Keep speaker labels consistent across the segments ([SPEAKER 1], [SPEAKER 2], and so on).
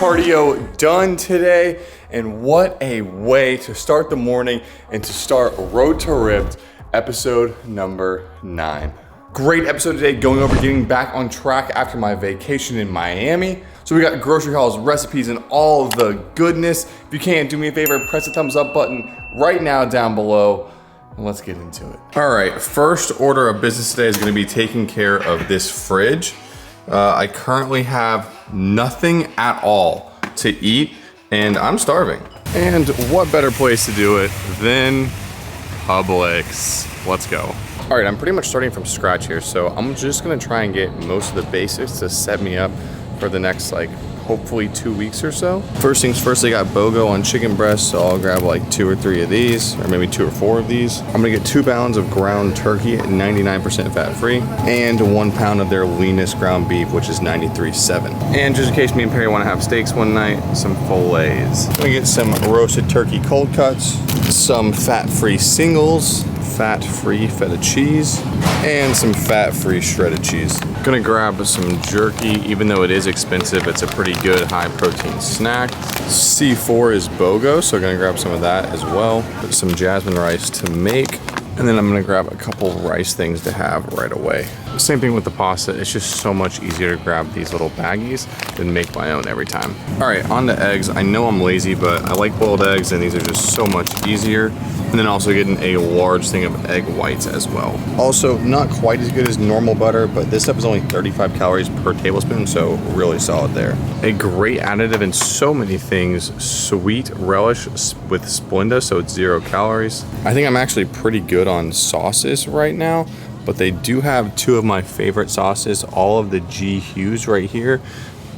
[SPEAKER 1] cardio done today, and what a way to start the morning and to start Road to Ripped episode number 9. Great episode today, going over getting back on track after my vacation in Miami. So we got grocery hauls, recipes, and all the goodness. If you can, do me a favor, press the thumbs up button right now down below. Let's get into it. All right, first order of business today is gonna be taking care of this fridge. I currently have nothing at all to eat and I'm starving. And what better place to do it than Publix? Let's go. All right, I'm pretty much starting from scratch here, so I'm just gonna try and get most of the basics to set me up for the next hopefully 2 weeks or so. First things first, I got BOGO on chicken breasts, so I'll grab 2 or 3 of these, or maybe 2 or 4 of these. I'm gonna get 2 pounds of ground turkey at 99% fat-free, and 1 pound of their leanest ground beef, which is 93.7. And just in case me and Perry wanna have steaks one night, some fillets. I'm gonna get some roasted turkey cold cuts, some fat-free singles, fat-free feta cheese, and some fat-free shredded cheese. Gonna grab some jerky. Even though it is expensive, it's a pretty good high protein snack. C4 is BOGO, so gonna grab some of that as well. Put some jasmine rice to make, and then I'm gonna grab a couple rice things to have right away. Same thing with the pasta. It's just so much easier to grab these little baggies than make my own every time. All right, on to eggs. I know I'm lazy, but I like boiled eggs, and these are just so much easier. And then also getting a large thing of egg whites as well. Also, not quite as good as normal butter, but this stuff is only 35 calories per tablespoon, so really solid there. A great additive in so many things, sweet relish with Splenda, so it's 0 calories. I think I'm actually pretty good on sauces right now, but they do have 2 of my favorite sauces, all of the G Hues right here.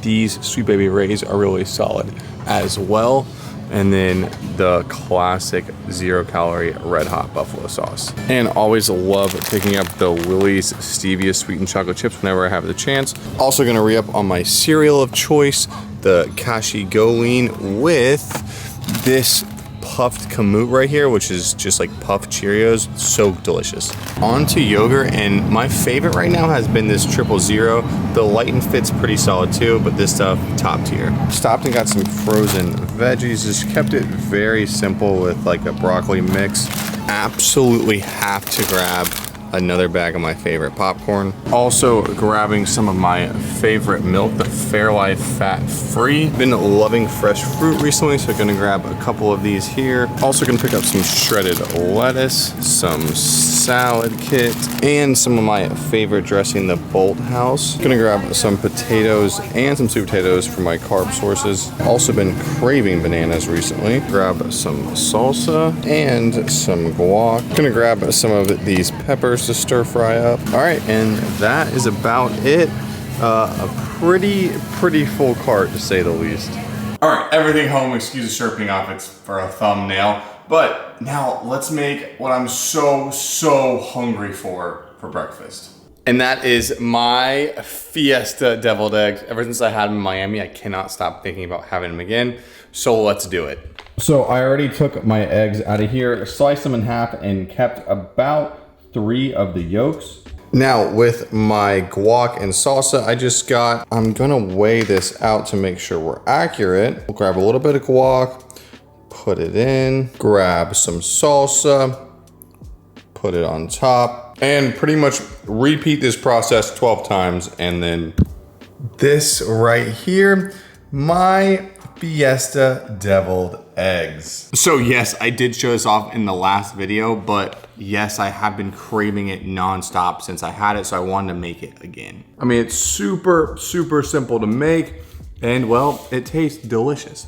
[SPEAKER 1] These Sweet Baby Ray's are really solid as well. And then the classic 0 calorie red hot buffalo sauce. And always love picking up the Willie's stevia sweetened chocolate chips whenever I have the chance. Also gonna re-up on my cereal of choice, the Kashi Go Lean, with this puffed kamut right here, which is just like puffed Cheerios. So delicious. On to yogurt, and my favorite right now has been this 000. The Light and Fit's pretty solid too, but this stuff, top tier. Stopped and got some frozen veggies. Just kept it very simple with a broccoli mix. Absolutely have to grab another bag of my favorite popcorn. Also grabbing some of my favorite milk, the Fairlife Fat Free. Been loving fresh fruit recently, so gonna grab a couple of these here. Also gonna pick up some shredded lettuce, some salad kit, and some of my favorite dressing, the Bolt House. Gonna grab some potatoes and some sweet potatoes for my carb sources. Also been craving bananas recently. Grab some salsa and some guac. Gonna grab some of these peppers to stir fry up. All right, and that is about it. A pretty full cart to say the least. All right, everything home, excuse the shirt being off, it's for a thumbnail. But now let's make what I'm so hungry for breakfast. And that is my Fiesta deviled eggs. Ever since I had them in Miami, I cannot stop thinking about having them again. So let's do it. So I already took my eggs out of here, sliced them in half, and kept about 3 of the yolks. Now with my guac and salsa I'm gonna weigh this out to make sure we're accurate. We'll grab a little bit of guac, put it in, grab some salsa, put it on top, and pretty much repeat this process 12 times. And then this right here, my Fiesta deviled eggs. So yes, I did show this off in the last video, but yes, I have been craving it nonstop since I had it, so I wanted to make it again. I mean, it's super simple to make, and well, it tastes delicious.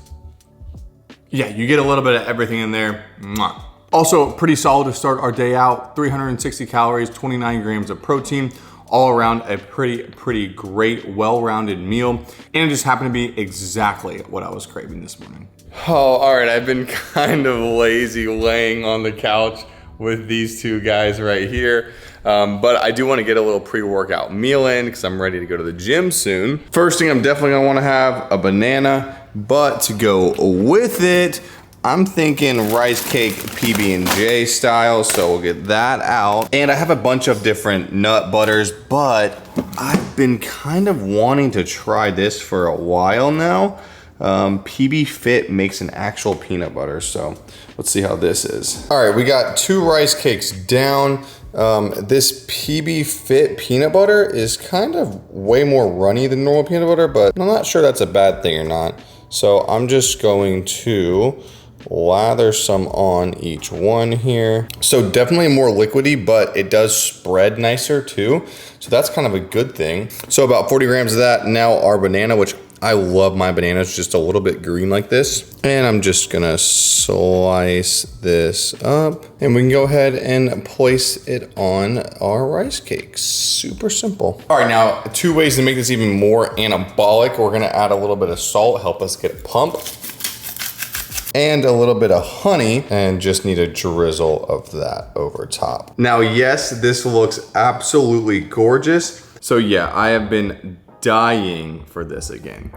[SPEAKER 1] Yeah, you get a little bit of everything in there. Mwah. Also, pretty solid to start our day out. 360 calories, 29 grams of protein. All around a pretty great, well-rounded meal. And it just happened to be exactly what I was craving this morning. Oh, all right, I've been kind of lazy laying on the couch with these 2 guys right here. But I do want to get a little pre-workout meal in because I'm ready to go to the gym soon. First thing I'm definitely gonna wanna have a banana, but to go with it, I'm thinking rice cake PB&J style, so we'll get that out. And I have a bunch of different nut butters, but I've been kind of wanting to try this for a while now. PB Fit makes an actual peanut butter, so let's see how this is. All right, we got 2 rice cakes down. This PB Fit peanut butter is kind of way more runny than normal peanut butter, but I'm not sure that's a bad thing or not. So I'm just going to lather some on each one here. So definitely more liquidy, but it does spread nicer too. So that's kind of a good thing. So about 40 grams of that. Now our banana, which I love my bananas just a little bit green like this. And I'm just gonna slice this up and we can go ahead and place it on our rice cakes. Super simple. All right, now 2 ways to make this even more anabolic. We're gonna add a little bit of salt, help us get pumped, and a little bit of honey, and just need a drizzle of that over top. Now, yes, this looks absolutely gorgeous. So yeah, I have been dying for this again.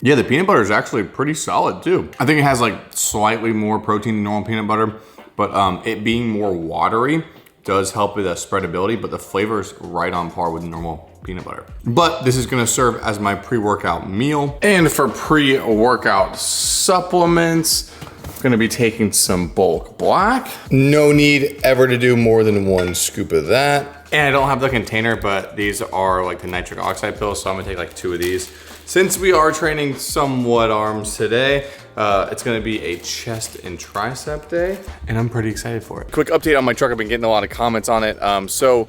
[SPEAKER 1] Yeah, the peanut butter is actually pretty solid too. I think it has like slightly more protein than normal peanut butter, but it being more watery does help with the spreadability, but the flavor is right on par with normal peanut butter. But this is gonna serve as my pre-workout meal. And for pre-workout supplements, I'm gonna be taking some bulk black. No need ever to do more than 1 scoop of that. And I don't have the container, but these are like the nitric oxide pills, so I'm gonna take like 2 of these. Since we are training somewhat arms today, it's gonna be a chest and tricep day, and I'm pretty excited for it. Quick update on my truck. I've been getting a lot of comments on it. So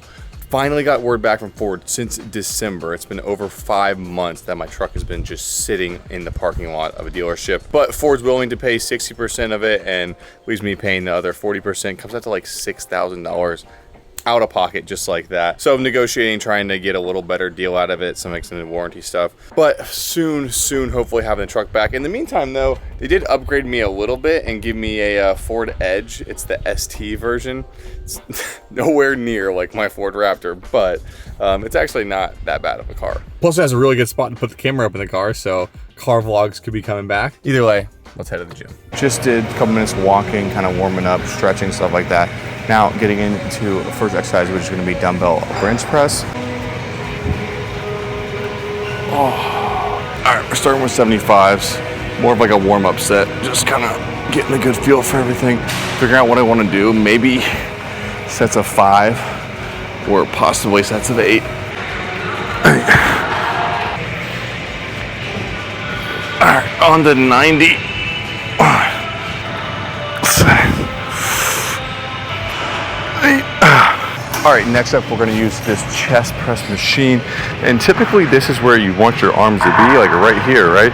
[SPEAKER 1] finally got word back from Ford since December. It's been over 5 months that my truck has been just sitting in the parking lot of a dealership. But Ford's willing to pay 60% of it and leaves me paying the other 40%. Comes out to like $6,000 out of pocket just like that. So I'm negotiating, trying to get a little better deal out of it, some extended warranty stuff. But soon, hopefully having the truck back. In the meantime though, they did upgrade me a little bit and give me a Ford Edge. It's the ST version. It's nowhere near like my Ford Raptor, but it's actually not that bad of a car. Plus it has a really good spot to put the camera up in the car, so car vlogs could be coming back. Either way, let's head to the gym. Just did a couple minutes walking, kind of warming up, stretching, stuff like that. Now getting into the first exercise, which is gonna be dumbbell bench press. Oh, all right, we're starting with 75s. More of like a warm up set. Just kind of getting a good feel for everything. Figuring out what I wanna do. Maybe sets of 5 or possibly sets of 8. All right, on to 90. All right, next up, we're gonna use this chest press machine. And typically this is where you want your arms to be, like right here, right?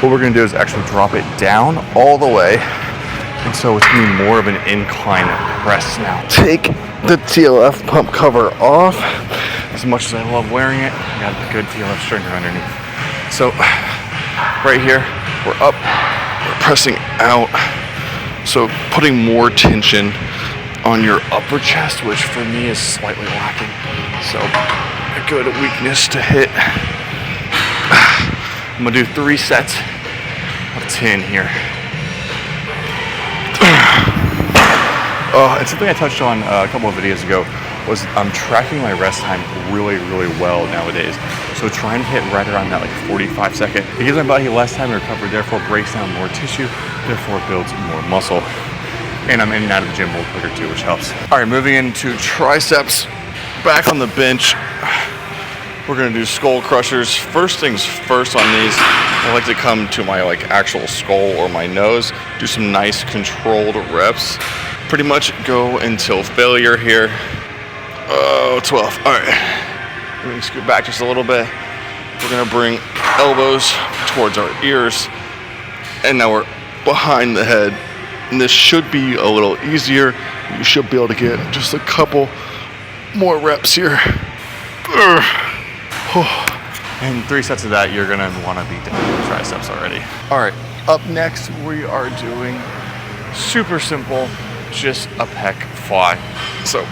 [SPEAKER 1] What we're gonna do is actually drop it down all the way. And so it's gonna be more of an incline press now. Take the TLF pump cover off. As much as I love wearing it, I got a good TLF stringer underneath. So right here, we're up, we're pressing out. So putting more tension on your upper chest, which for me is slightly lacking. So a good weakness to hit. I'm gonna do 3 sets of 10 here. And something I touched on a couple of videos ago was I'm tracking my rest time really well nowadays. So trying to hit right around that like 45 second. It gives my body less time to recover, therefore breaks down more tissue, therefore builds more muscle. And I'm in and out of the gym a little quicker too, which helps. All right, moving into triceps. Back on the bench, we're gonna do skull crushers. First things first on these, I like to come to my like actual skull or my nose, do some nice controlled reps. Pretty much go until failure here. Oh, 12, all right. Let me scoot back just a little bit. We're gonna bring elbows towards our ears, and now we're behind the head. And this should be a little easier. You should be able to get just a couple more reps here. And 3 sets of that, you're gonna wanna be done with triceps already. All right, up next, we are doing super simple, just a pec fly. So,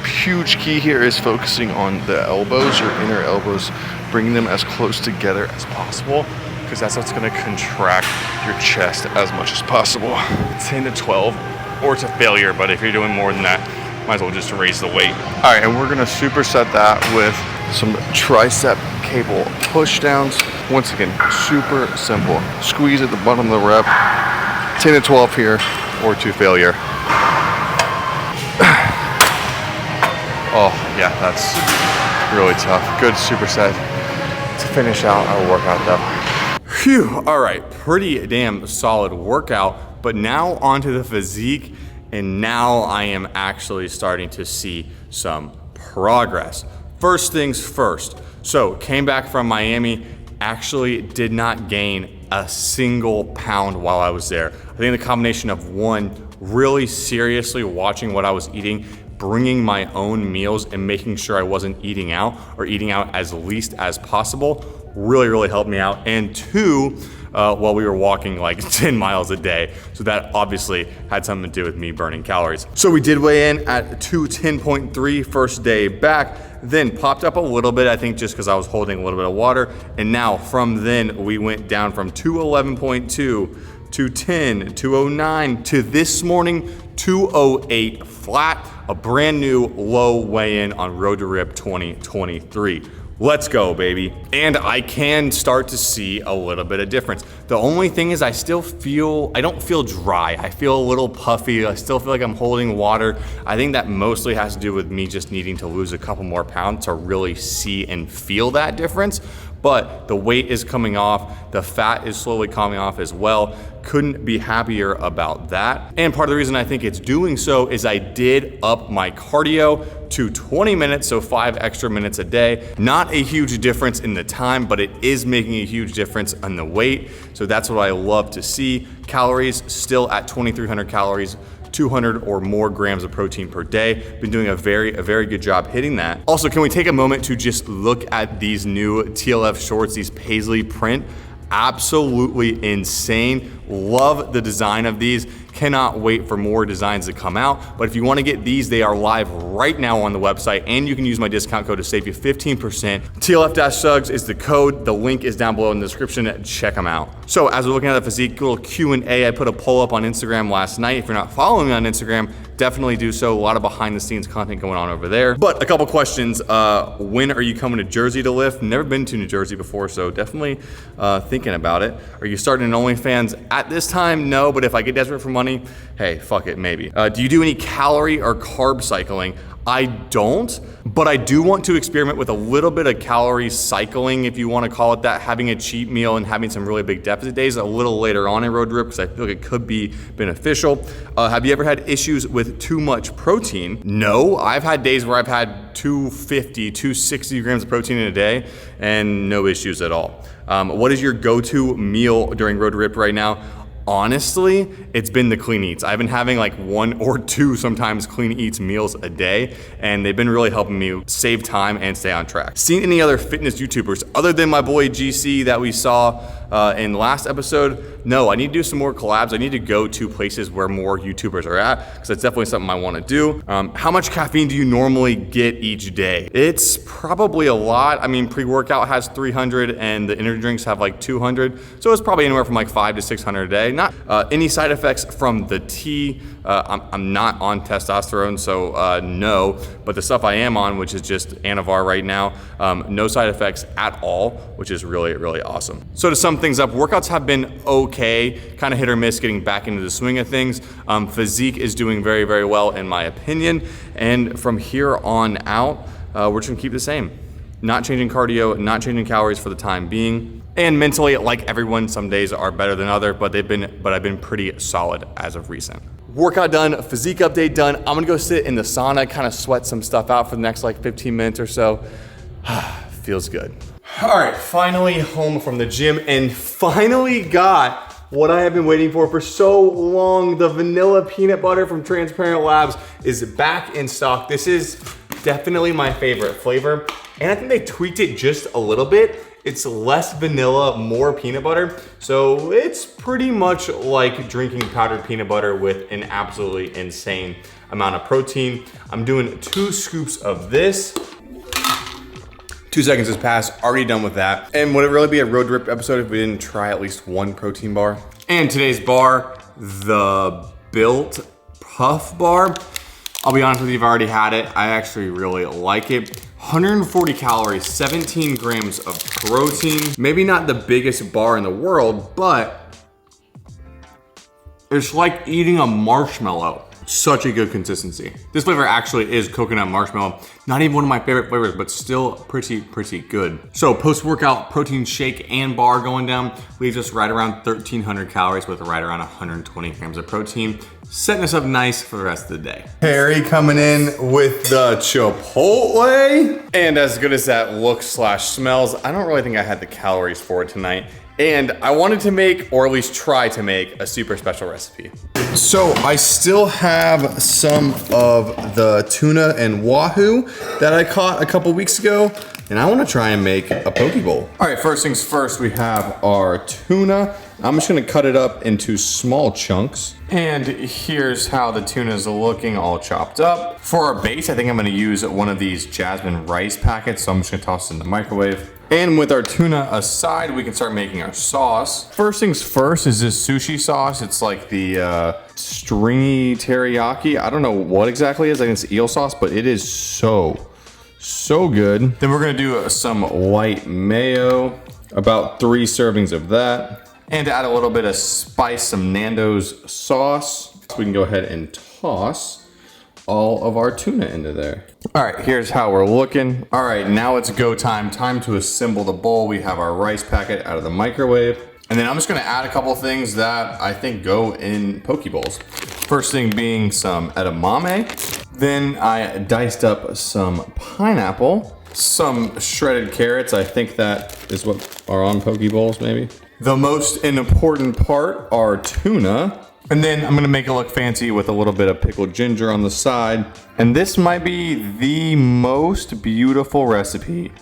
[SPEAKER 1] huge key here is focusing on the elbows, your inner elbows, bringing them as close together as possible, because that's what's gonna contract your chest as much as possible. 10 to 12, or to failure, but if you're doing more than that, might as well just raise the weight. All right, and we're gonna superset that with some tricep cable push downs. Once again, super simple. Squeeze at the bottom of the rep, 10 to 12 here, or to failure. Oh yeah, that's really tough. Good superset to finish out our workout though. Phew, all right, pretty damn solid workout, but now onto the physique, and now I am actually starting to see some progress. First things first, so came back from Miami, actually did not gain a single pound while I was there. I think the combination of one, really seriously watching what I was eating, bringing my own meals and making sure I wasn't eating out or eating out as least as possible really helped me out. And two, while we were walking like 10 miles a day. So that obviously had something to do with me burning calories. So we did weigh in at 210.3 first day back, then popped up a little bit, I think just because I was holding a little bit of water. And now from then we went down from 211.2, 210, 209 to this morning, 208 flat, a brand new low weigh-in on Road to Rip 2023. Let's go, baby. And I can start to see a little bit of difference. The only thing is I don't feel dry. I feel a little puffy. I still feel like I'm holding water. I think that mostly has to do with me just needing to lose a couple more pounds to really see and feel that difference. But the weight is coming off, the fat is slowly coming off as well. Couldn't be happier about that. And part of the reason I think it's doing so is I did up my cardio to 20 minutes, so 5 extra minutes a day. Not a huge difference in the time, but it is making a huge difference on the weight. So that's what I love to see. Calories still at 2,300 calories, 200 or more grams of protein per day. Been doing a very good job hitting that. Also, can we take a moment to just look at these new TLF shorts, these paisley print? Absolutely insane. Love the design of these. Cannot wait for more designs to come out. But if you want to get these, they are live right now on the website, and you can use my discount code to save you 15%. TLF-Suggs is the code. The link is down below in the description. Check them out. So as we're looking at the physique, little Q&A, I put a poll up on Instagram last night. If you're not following me on Instagram, definitely do so. A lot of behind the scenes content going on over there. But a couple questions. When are you coming to Jersey to lift? Never been to New Jersey before, so definitely thinking about it. Are you starting an OnlyFans at this time? No, but if I get desperate for money, hey, fuck it, maybe. Do you do any calorie or carb cycling? I don't, but I do want to experiment with a little bit of calorie cycling, if you want to call it that, having a cheat meal and having some really big deficit days a little later on in Road to Rip, because I feel like it could be beneficial. Have you ever had issues with too much protein? No, I've had days where I've had 250, 260 grams of protein in a day and no issues at all. What is your go-to meal during Road to Rip right now? Honestly, it's been the clean eats. I've been having like 1 or 2 sometimes clean eats meals a day, and they've been really helping me save time and stay on track. Seen any other fitness YouTubers other than my boy GC that we saw in the last episode? No, I need to do some more collabs. I need to go to places where more YouTubers are at, because that's definitely something I want to do. How much caffeine do you normally get each day? It's probably a lot. I mean, pre-workout has 300 and the energy drinks have like 200. So it's probably anywhere from like 500 to 600 a day. Not any side effects from the tea. I'm not on testosterone, so no. But the stuff I am on, which is just Anavar right now, no side effects at all, which is really awesome. So to sum things up, workouts have been okay, kind of hit or miss getting back into the swing of things. Physique is doing very well in my opinion. And from here on out, we're just gonna keep the same. Not changing cardio, not changing calories for the time being. And mentally, like everyone, some days are better than others, but I've been pretty solid as of recent. Workout done, physique update done. I'm gonna go sit in the sauna, kind of sweat some stuff out for the next like 15 minutes or so. Feels good. All right, finally home from the gym and finally got what I have been waiting for so long. The vanilla peanut butter from Transparent Labs is back in stock. This is definitely my favorite flavor. And I think they tweaked it just a little bit. It's less vanilla, more peanut butter. So it's pretty much like drinking powdered peanut butter with an absolutely insane amount of protein. I'm doing 2 scoops of this. 2 seconds has passed, already done with that. And would it really be a Road to Rip episode if we didn't try at least 1 protein bar? And today's bar, the Built Puff Bar. I'll be honest with you, I've already had it. I actually really like it. 140 calories, 17 grams of protein. Maybe not the biggest bar in the world, but it's like eating a marshmallow. Such a good consistency. This flavor actually is coconut marshmallow. Not even one of my favorite flavors, but still pretty good. So post-workout protein shake and bar going down leaves us right around 1,300 calories with right around 120 grams of protein, setting us up nice for the rest of the day. Harry coming in with the Chipotle. And as good as that looks slash smells, I don't really think I had the calories for it tonight. And I wanted to make, or at least try to make, a super special recipe. So I still have some of the tuna and wahoo that I caught a couple weeks ago, and I want to try and make a poke bowl. All right, first things first, we have our tuna. I'm just gonna cut it up into small chunks. And here's how the tuna is looking, all chopped up. For our base, I think I'm gonna use one of these jasmine rice packets, so I'm just gonna toss it in the microwave. And with our tuna aside, we can start making our sauce. First things first is this sushi sauce. It's like the stringy teriyaki. I don't know what exactly it is. I think it's eel sauce, but it is so good. Then we're gonna do some white mayo, about 3 servings of that. And to add a little bit of spice, some Nando's sauce. So we can go ahead and toss all of our tuna into there. All right, here's how we're looking. All right, now it's go time. Time to assemble the bowl. We have our rice packet out of the microwave. And then I'm just gonna add a couple of things that I think go in poke bowls. First thing being some edamame. Then I diced up some pineapple, some shredded carrots. I think that is what are on poke bowls maybe. The most important part are tuna. And then I'm gonna make it look fancy with a little bit of pickled ginger on the side. And this might be the most beautiful recipe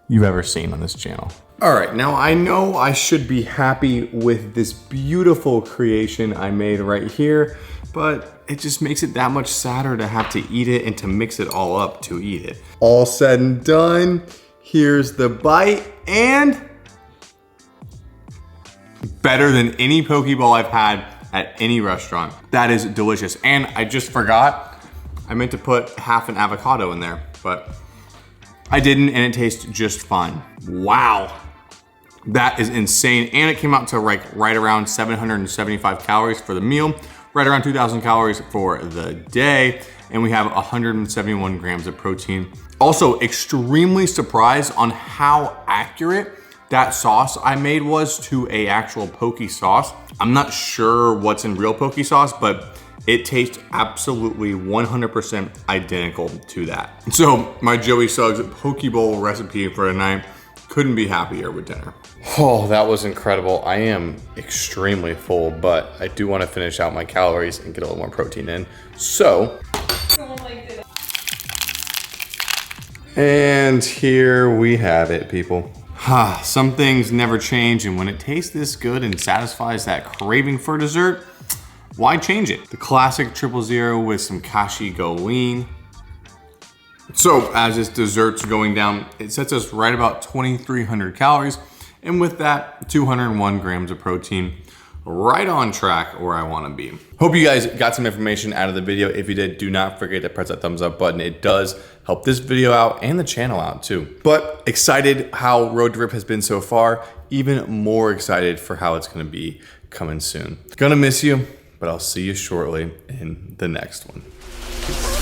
[SPEAKER 1] you've ever seen on this channel. All right, now I know I should be happy with this beautiful creation I made right here, but it just makes it that much sadder to have to eat it and to mix it all up to eat it. All said and done, here's the bite, and better than any poke bowl I've had at any restaurant. That is delicious. And I just forgot, I meant to put half an avocado in there, but I didn't, and it tastes just fine. Wow, that is insane. And it came out to right around 775 calories for the meal, right around 2,000 calories for the day. And we have 171 grams of protein. Also extremely surprised on how accurate that sauce I made was to a actual poke sauce. I'm not sure what's in real poke sauce, but it tastes absolutely 100% identical to that. So my Joey Suggs poke bowl recipe for tonight, couldn't be happier with dinner. Oh, that was incredible. I am extremely full, but I do want to finish out my calories and get a little more protein in. So, and here we have it, people. Some things never change, and when it tastes this good and satisfies that craving for dessert, why change it? The classic 000 with some kashi go lean. So as this dessert's going down, it sets us right about 2,300 calories, and with that, 201 grams of protein. Right on track where I want to be. Hope you guys got some information out of the video. If you did, do not forget to press that thumbs up button. It does help this video out and the channel out too. But excited how Road to Rip has been so far. Even more excited for how it's going to be coming soon. Gonna miss you, but I'll see you shortly in the next one. Peace.